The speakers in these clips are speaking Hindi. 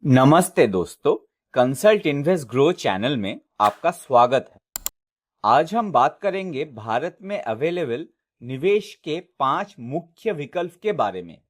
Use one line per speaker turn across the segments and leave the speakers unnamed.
नमस्ते दोस्तों, कंसल्ट इन्वेस्ट ग्रो चैनल में आपका स्वागत है। आज हम बात करेंगे भारत में अवेलेबल निवेश के 5 मुख्य विकल्प के बारे में।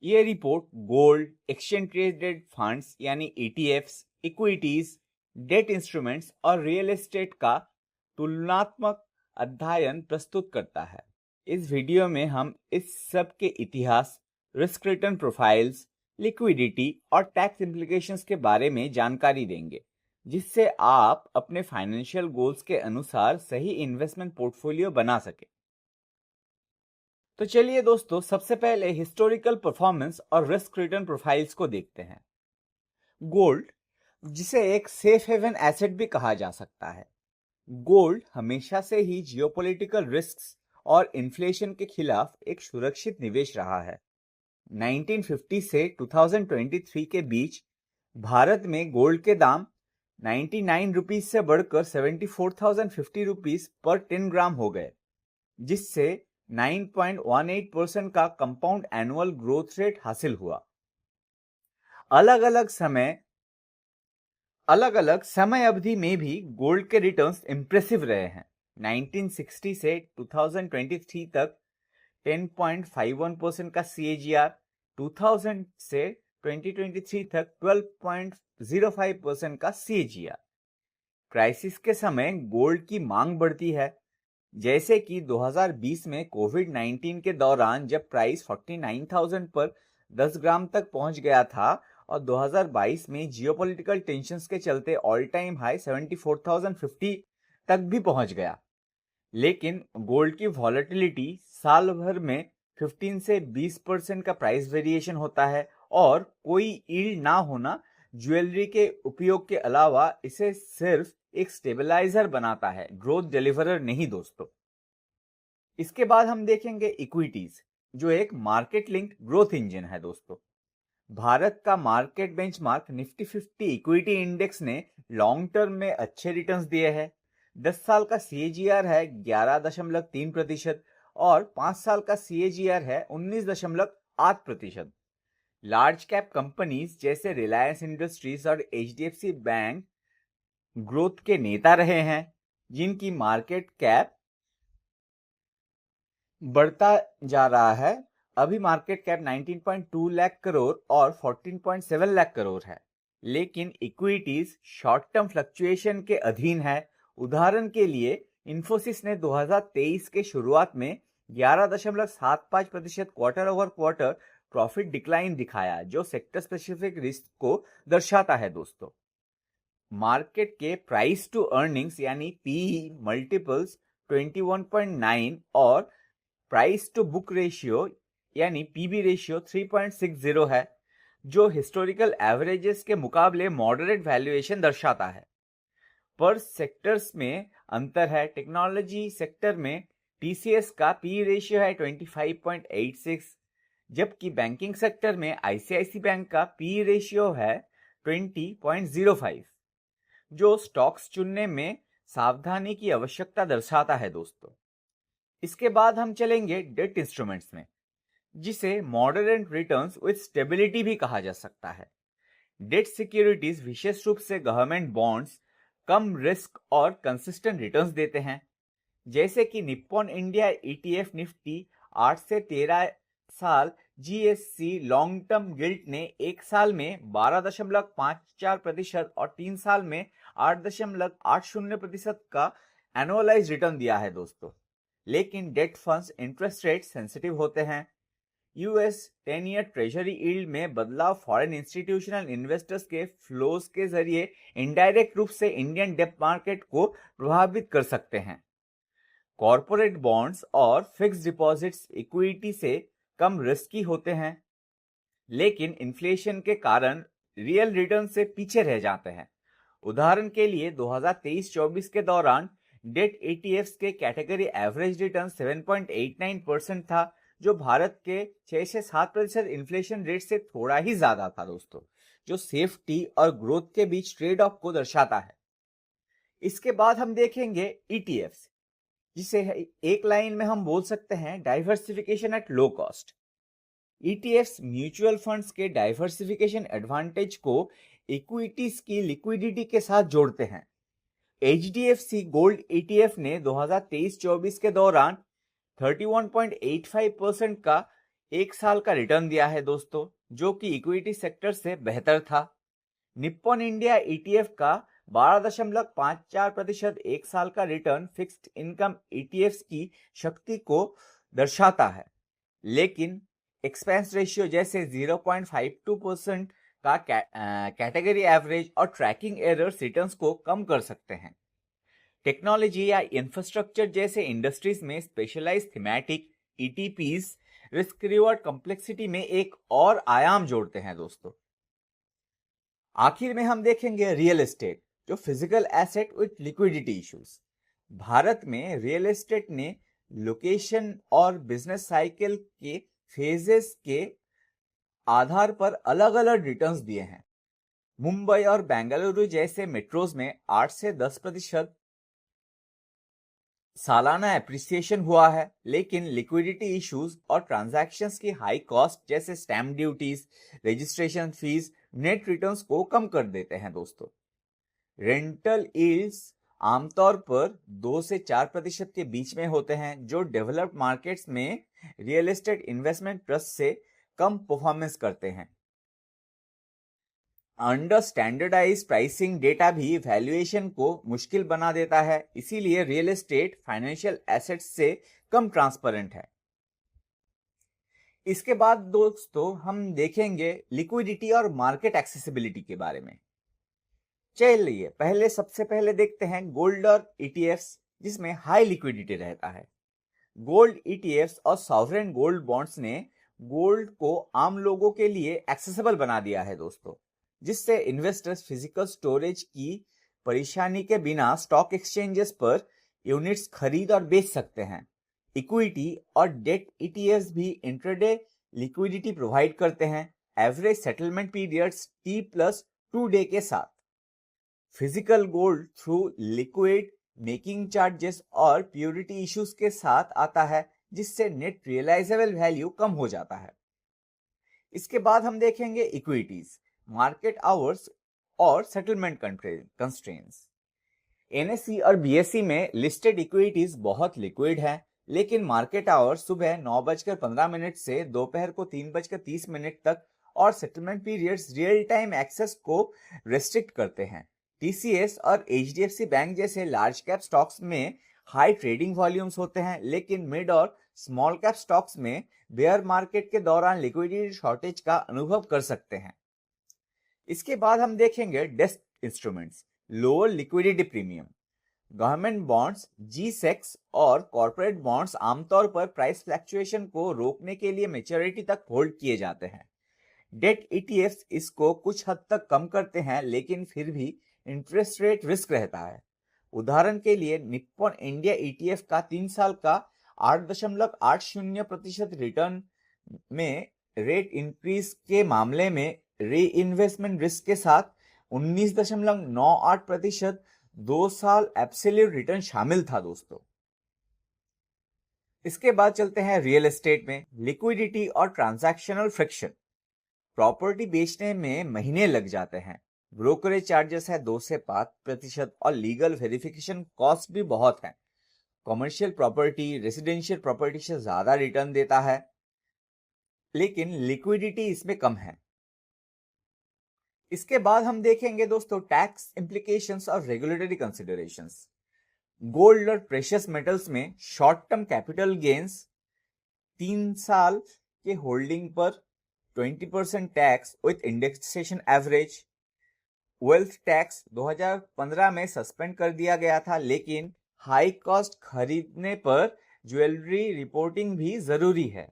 ये report gold, exchange traded funds यानी ईटीएफ्स, इक्विटीज, डेट इंस्ट्रूमेंट्स और रियल एस्टेट का तुलनात्मक अध्ययन प्रस्तुत करता है। इस वीडियो में हम इस सब के इतिहास, रिस्क रिटर्न प्रोफाइल्स, लिक्विडिटी और टैक्स इम्प्लीकेशंस के बारे में जानकारी देंगे, जिससे आप अपने फाइनेंशियल गोल्स के अनुसार सही इन्वेस्टमेंट पोर्टफोलियो बना सके। तो चलिए दोस्तों, सबसे पहले हिस्टोरिकल परफॉर्मेंस और रिस्क रिटर्न प्रोफाइल्स को देखते हैं। गोल्ड, जिसे एक सेफ हेवन एसेट भी कहा जा सकता है। गोल्ड हमेशा से ही जियोपॉलिटिकल रिस्क्स और इन्फ्लेशन के खिलाफ एक सुरक्षित निवेश रहा है। 1950 से 2023 के बीच भारत में गोल्ड के दाम 99 रुपीज से बढ़कर 74,050 रुपीज पर 10 ग्राम हो गए, जिससे 9.18% का कंपाउंड एनुअल ग्रोथ रेट हासिल हुआ। अलग अलग समय अवधि में भी गोल्ड के रिटर्न्स इंप्रेसिव रहे हैं। 1960 से 2023 तक 10.51% का CAGR, 2000 से 2023 तक 12.05% का CAGR। क्राइसिस के समय गोल्ड की मांग बढ़ती है, जैसे कि 2020 में कोविड-19 के दौरान जब प्राइस 49,000 पर 10 ग्राम तक पहुंच गया था, और 2022 में जियोपॉलिटिकल टेंशंस के चलते ऑल टाइम हाई 74,050 तक भी पहुंच गया। लेकिन गोल्ड की वॉलेटिलिटी साल भर में 15 से 20% का प्राइस वेरिएशन होता है, और कोई यील्ड ना होना ज्वेलरी के उपयोग के अलावा इसे सिर्फ एक स्टेबलाइजर बनाता है, ग्रोथ डिलीवरर नहीं दोस्तों। इसके बाद हम देखेंगे इक्विटीज, जो एक मार्केट लिंक्ड ग्रोथ इंजन है दोस्तों। भारत का market benchmark Nifty 50 equity index ने लॉन्ग टर्म में अच्छे रिटर्न्स दिए हैं। 10 साल का CAGR है 11.3% और 5 साल का CAGR है 19.8%। लार्ज कैप कंपनीज जैसे रिलायंस इंडस्ट्रीज और HDFC बैंक ग्रोथ के नेता रहे हैं, जिनकी मार्केट कैप बढ़ता जा रहा है। अभी मार्केट कैप 19.2 लाख करोड़ और 14.7 लाख करोड़ है। लेकिन इक्विटीज शॉर्ट टर्म फ्लक्चुएशन के अधीन है। उदाहरण के लिए इन्फोसिस ने 2023 के शुरुआत में 11.75% quarter over quarter profit decline दिखाया, जो सेक्टर स्पेसिफिक रिस्क को दर्शाता है दोस्तों। मार्केट के प्राइस टू अर्निंग्स यानी PE मल्टीपल्स 21.9 और प्राइस टू बुक रेशियो यानी PB रेशियो 3.60 है, जो हिस्टोरिकल एवरेजेस के मुकाबले मॉडरेट वैल्यूएशन दर्शाता है। पर सेक्टर्स में अंतर है। टेक्नोलॉजी सेक्टर में TCS का PE रेशियो है 25.86, जबकि बैंकिंग सेक्टर में ICICI बैंक का PE रेशियो है 20.05, जो स्टॉक्स चुनने में सावधानी की आवश्यकता दर्शाता है दोस्तों। इसके बाद हम चलेंगे डेट इंस्ट्रूमेंट्स में, जिसे मॉडरेट रिटर्न्स विद स्टेबिलिटी भी कहा जा सकता है। डेट सिक्योरिटीज विशेष रूप से गवर्नमेंट बॉन्ड्स कम रिस्क और कंसिस्टेंट रिटर्न्स देते हैं, जैसे कि निप्पॉन इंडिया ETF निफ्टी 8 से 13 साल GSC लॉन्ग टर्म गिल्ट ने एक साल में 12.54% और 3 साल में 8.80% का एनुअलाइज रिटर्न दिया है दोस्तों। लेकिन date funds interest rate sensitive होते हैं। US 10 ईयर ट्रेजरी यील्ड में बदलाव फॉरेन इंस्टीट्यूशनल इन्वेस्टर्स के फ्लोज के जरिए इनडायरेक्ट रूप से इंडियन डेट मार्केट को प्रभावित कर सकते हैं। कॉर्पोरेट बॉन्ड्स और फिक्स्ड डिपॉजिट्स इक्विटी से कम रिस्की होते हैं, लेकिन इन्फ्लेशन के कारण रियल रिटर्न से पीछे रह जाते हैं। उदाहरण के लिए 2023-24 के दौरान डेट ETFs के कैटेगरी एवरेज रिटर्न 7.89% था, जो भारत के 6 से 7% इन्फ्लेशन रेट से थोड़ा ही ज्यादा था दोस्तों, जो सेफ्टी और ग्रोथ के बीच ट्रेड ऑफ को दर्शाता है। इसके बाद हम देखेंगे ETFs, जिसे एक लाइन में हम बोल सकते हैं diversification at low cost. ETFs mutual funds के डाइवर्सिफिकेशन एडवांटेज को इक्विटीज की लिक्विडिटी के साथ जोड़ते हैं। एचडीएफसी गोल्ड ईटीएफ ने 2023-24 के दौरान 31.85% का एक साल का रिटर्न दिया है दोस्तों, जो कि इक्विटी सेक्टर से बेहतर था। निप्पॉन इंडिया ईटीएफ का 12.54% एक साल का रिटर्न फिक्स्ड इनकम ईटीएफ्स की शक्ति को दर्शाता है, लेकिन एक्सपेंस रेशियो जैसे 0.52% का कैटेगरी एवरेज और ट्रैकिंग एरर्स रिटर्न्स को कम कर सकते हैं। टेक्नोलॉजी या इंफ्रास्ट्रक्चर जैसे इंडस्ट्रीज में specialised thematic ETPs risk reward complexity में एक और आयाम जोड़ते हैं दोस्तों। आखिर में हम देखेंगे रियल एस्टेट, जो physical asset with liquidity issues. Bharat में रियल एस्टेट ने लोकेशन और बिजनेस साइकिल के फेजेस के आधार पर अलग अलग रिटर्न्स दिए हैं। मुंबई और बेंगलुरु जैसे मेट्रोज में 8 से 10% सालाना एप्रिसिएशन हुआ है, लेकिन लिक्विडिटी इश्यूज और ट्रांजैक्शंस की हाई कॉस्ट जैसे stamp duties, registration fees net returns को कम कर देते हैं दोस्तों। रेंटल यील्ड्स आमतौर पर 2 से 4% के बीच में होते हैं, जो डेवलप्ड मार्केट्स में रियल एस्टेट इन्वेस्टमेंट ट्रस्ट से कम परफॉर्मेंस करते हैं। अंडर स्टैंडर्डाइज प्राइसिंग डेटा भी वैल्यूएशन को मुश्किल बना देता है, इसीलिए रियल एस्टेट फाइनेंशियल एसेट्स से कम ट्रांसपेरेंट है। इसके बाद दोस्तों हम देखेंगे लिक्विडिटी और मार्केट एक्सेसिबिलिटी के बारे में। चलिए सबसे पहले देखते हैं गोल्ड और ईटीएफ्स, जिसमें हाई लिक्विडिटी रहता है। गोल्ड ईटीएफ्स और सॉवरेन गोल्ड बॉन्ड्स ने गोल्ड को आम लोगों के लिए एक्सेसिबल बना दिया है दोस्तों, जिससे इन्वेस्टर्स फिजिकल स्टोरेज की परेशानी के बिना स्टॉक एक्सचेंजेस पर यूनिट्स खरीद और बेच सकते हैं। इक्विटी और डेट ईटीएफ्स भी इंट्राडे लिक्विडिटी प्रोवाइड करते हैं, average settlement periods T+2 day के साथ। Physical gold through liquid making charges और प्योरिटी इश्यूज के साथ आता है, जिससे नेट रियलाइजेबल वैल्यू कम हो जाता है। इसके बाद हम देखेंगे इक्विटीज, मार्केट आवर्स और सेटलमेंट कंस्ट्रेंट्स। एनएसई और बीएसई में लिस्टेड इक्विटीज बहुत लिक्विड है, लेकिन मार्केट आवर्स सुबह 9:15 से दोपहर को 3:30 तक और settlement periods real time access को रेस्ट्रिक्ट करते हैं। टीसीएस और एचडीएफसी बैंक जैसे लार्ज कैप स्टॉक्स में हाई ट्रेडिंग वॉल्यूम्स होते हैं, लेकिन मिड और स्मॉल कैप स्टॉक्स में बेयर मार्केट के दौरान लिक्विडिटी शॉर्टेज का अनुभव कर सकते हैं। इसके बाद हम देखेंगे debt instruments, lower liquidity premium. Government bonds, G secs और कॉर्पोरेट बॉन्ड्स आमतौर पर प्राइस फ्लैक्चुएशन को रोकने के लिए मैच्योरिटी तक होल्ड किए जाते हैं। डेट ईटीएफ्स इसको कुछ हद तक कम करते हैं, लेकिन फिर भी इंटरेस्ट रेट रिस्क रहता है। उदाहरण के लिए निप्पॉन इंडिया ईटीएफ का 3 साल का 8.80% रिटर्न में रेट इंक्रीज के मामले में री इन्वेस्टमेंट रिस्क के साथ 19.98% 2 साल एब्सोल्यूट रिटर्न शामिल था दोस्तों। इसके बाद चलते हैं रियल एस्टेट में लिक्विडिटी और ट्रांजैक्शनल फ्रिक्शन। प्रॉपर्टी बेचने में महीने लग जाते हैं, ब्रोकरेज चार्जेस है 2 से 5% और लीगल वेरिफिकेशन कॉस्ट भी बहुत है। कमर्शियल प्रॉपर्टी रेसिडेंशियल प्रॉपर्टी से ज्यादा रिटर्न देता है, लेकिन लिक्विडिटी इसमें कम है। इसके बाद हम देखेंगे दोस्तों टैक्स इंप्लीकेशंस और रेगुलेटरी कंसिडरेशंस। गोल्ड और प्रेशियस मेटल्स में शॉर्ट टर्म कैपिटल गेन्स 3 साल के होल्डिंग पर 20% tax with indexation average. Wealth tax 2015 में सस्पेंड कर दिया गया था, लेकिन हाई कॉस्ट खरीदने पर ज्वेलरी रिपोर्टिंग भी जरूरी है।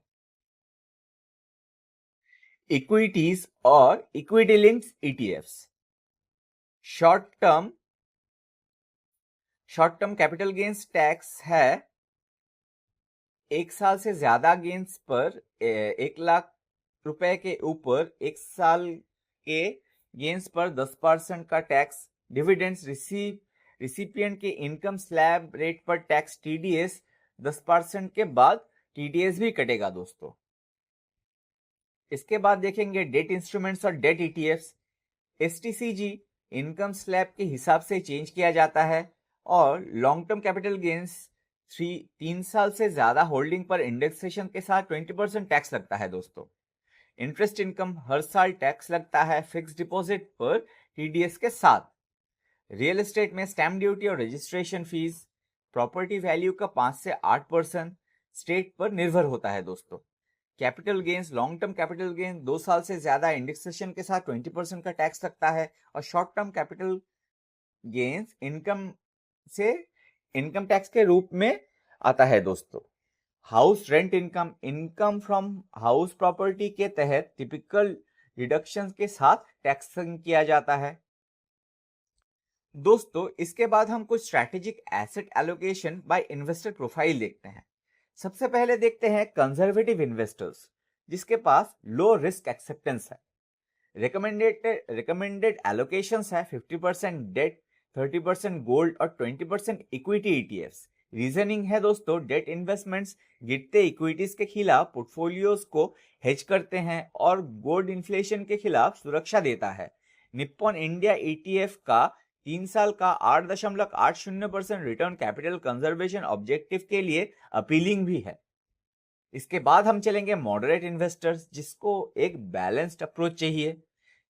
इक्विटीज और equity linked ETFs, short term capital gains tax है 1 साल से ज्यादा गेन्स पर 1 लाख रुपए के ऊपर 1 साल के गेन्स पर 10% का टैक्स। डिविडेंड्स रिसिपिएंट के इनकम स्लैब रेट पर टैक्स टीडीएस 10% के बाद टीडीएस भी कटेगा दोस्तों। इसके बाद देखेंगे डेट इंस्ट्रूमेंट्स और debt ETFs. STCG income slab के हिसाब से चेंज किया जाता है और लॉन्ग टर्म कैपिटल गेन्स 3 साल से ज्यादा होल्डिंग पर इंडेक्सेशन के साथ 20% टैक्स लगता है दोस्तों। इंटरेस्ट इनकम हर साल टैक्स लगता है फिक्स डिपॉजिट पर टीडीएस के साथ। रियल एस्टेट में स्टैम्प ड्यूटी और रजिस्ट्रेशन फीस प्रॉपर्टी वैल्यू का 5 से 8% स्टेट पर निर्भर होता है दोस्तों। Capital gains long term capital gain 2 साल से ज्यादा इंडेक्सेशन के साथ 20% का टैक्स लगता है और short term capital gains income tax के रूप में आता है दोस्तों। House rent income from house property के तहत टिपिकल डिडक्शन के साथ टैक्स किया जाता है दोस्तों। इसके बाद हम कुछ strategic asset allocation bye investor profile देखते हैं। सबसे पहले देखते हैं कंजर्वेटिव इन्वेस्टर्स जिसके पास लो रिस्क एक्सेप्टेंस है। रिकमेंडेड एलोकेशंस है 50% डेट, 30% गोल्ड और 20% इक्विटी ईटीएफ्स। रीजनिंग है दोस्तों, डेट इन्वेस्टमेंट्स गिरते इक्विटीज के खिलाफ पोर्टफोलियोज को हेज करते हैं और गोल्ड इन्फ्लेशन के खिलाफ सुरक्षा देता है। निप्पॉन इंडिया ईटीएफ का 3 साल का 8.80% रिटर्न कैपिटल कंजर्वेशन ऑब्जेक्टिव के लिए अपीलिंग भी है। इसके बाद हम चलेंगे मॉडरेट इन्वेस्टर्स जिसको एक बैलेंस्ड अप्रोच चाहिए।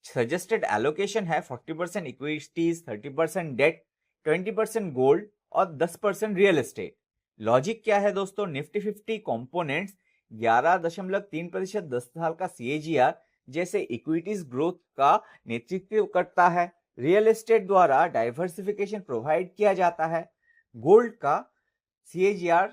सजेस्टेड एलोकेशन है 40% इक्विटीज, 30% डेट, 20% गोल्ड और 10% रियल एस्टेट। लॉजिक क्या है दोस्तों, निफ्टी 50 कंपोनेंट्स 11.3% 10 साल का सीएजीआर जैसे इक्विटीज ग्रोथ का नेतृत्व करता है। रियल एस्टेट द्वारा डाइवर्सिफिकेशन प्रोवाइड किया जाता है। गोल्ड का सीएजीआर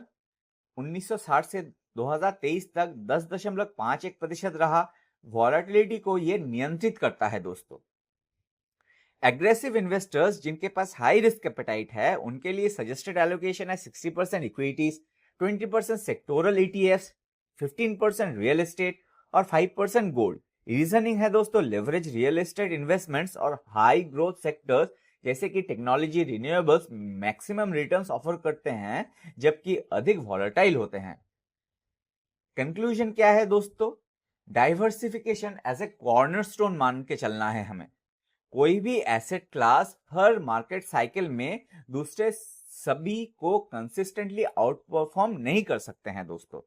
1960 से 2023 तक 10.51% रहा। वॉलेटिलिटी को यह नियंत्रित करता है दोस्तों। एग्रेसिव इन्वेस्टर्स जिनके पास हाई रिस्क एपेटाइट है उनके लिए सजेस्टेड एलोकेशन है 60% equities, 20% sectoral ETFs, 15% real estate और 5% गोल्ड। रीजनिंग है दोस्तों, लेवरेज रियल एस्टेट इन्वेस्टमेंट्स और हाई ग्रोथ सेक्टर्स जैसे कि technology, renewables maximum returns offer करते हैं जबकि अधिक वॉलेटाइल होते हैं। कंक्लूजन क्या है दोस्तों, डाइवर्सिफिकेशन एज ए कॉर्नरस्टोन मान के चलना है हमें। कोई भी एसेट क्लास हर मार्केट साइकिल में दूसरे सभी को कंसिस्टेंटली आउट परफॉर्म नहीं कर सकते हैं दोस्तों।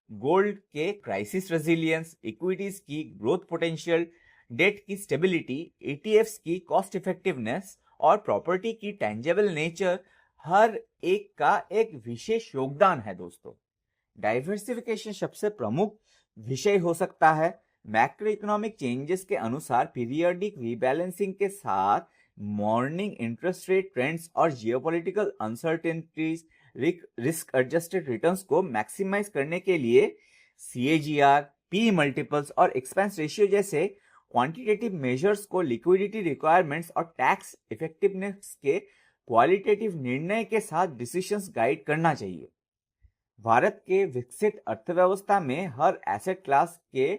गोल्ड के क्राइसिस रेजिलियंस, इक्विटीज की ग्रोथ पोटेंशियल, डेट की स्टेबिलिटी, ईटीएफ्स की कॉस्ट इफेक्टिवनेस और प्रॉपर्टी की टेंजेबल नेचर हर एक का एक विशेष योगदान है दोस्तों। डाइवर्सिफिकेशन सबसे प्रमुख विषय हो सकता है। मैक्रो इकोनॉमिक चेंजेस के अनुसार पीरियडिक रीबैलेंसिंग के साथ मॉर्निंग इंटरेस्ट रेट ट्रेंड्स और geopolitical uncertainties risk adjusted returns को मैक्सिमाइज करने के लिए सीएजीआर, पी मल्टीपल्स और एक्सपेंस रेशियो जैसे क्वांटिटेटिव मेजर्स को लिक्विडिटी रिक्वायरमेंट्स और टैक्स इफेक्टिवनेस के क्वालिटेटिव निर्णय के साथ डिसीजंस गाइड करना चाहिए। भारत के विकसित अर्थव्यवस्था में हर एसेट क्लास के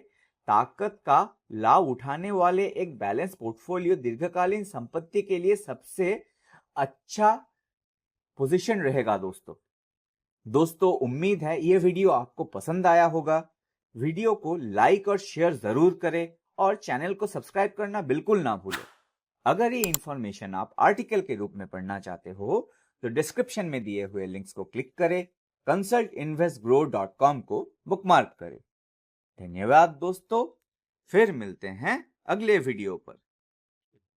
ताकत का लाभ उठाने वाले एक बैलेंस पोर्टफोलियो दीर्घकालीन संपत्ति के लिए सबसे अच्छा पोजीशन रहेगा दोस्तों उम्मीद है यह वीडियो आपको पसंद आया होगा। वीडियो को लाइक और शेयर जरूर करें और चैनल को सब्सक्राइब करना बिल्कुल ना भूलें। अगर ये इंफॉर्मेशन आप आर्टिकल के रूप में पढ़ना चाहते हो तो डिस्क्रिप्शन में दिए हुए लिंक्स को क्लिक करें, consultinvestgrow.com को बुकमार्क करें। धन्यवाद दोस्तों, फिर मिलते हैं अगले वीडियो पर।